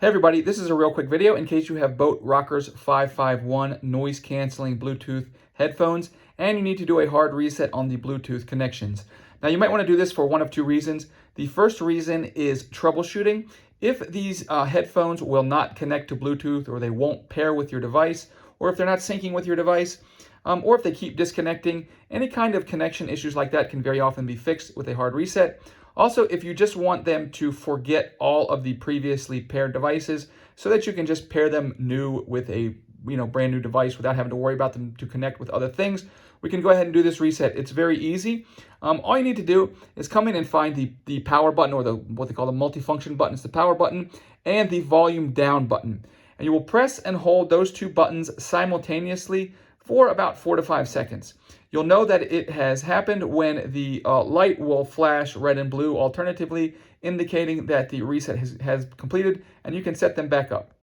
Hey everybody, this is a real quick video in case you have boAt Rockerz 551 noise canceling Bluetooth headphones and you need to do a hard reset on the Bluetooth connections. Now you might want to do this for one of two reasons. The first reason is troubleshooting. If these headphones will not connect to Bluetooth, or they won't pair with your device, or if they're not syncing with your device, or if they keep disconnecting, any kind of connection issues like that can very often be fixed with a hard reset. Also, if you just want them to forget all of the previously paired devices so that you can just pair them new with a brand new device without having to worry about them to connect with other things, we can go ahead and do this reset. It's very easy. All you need to do is come in and find the power button, or what they call the multifunction button. It's the power button and the volume down button. And you will press and hold those two buttons simultaneously for about 4 to 5 seconds. You'll know that it has happened when the light will flash red and blue, alternatively indicating that the reset has completed, and you can set them back up.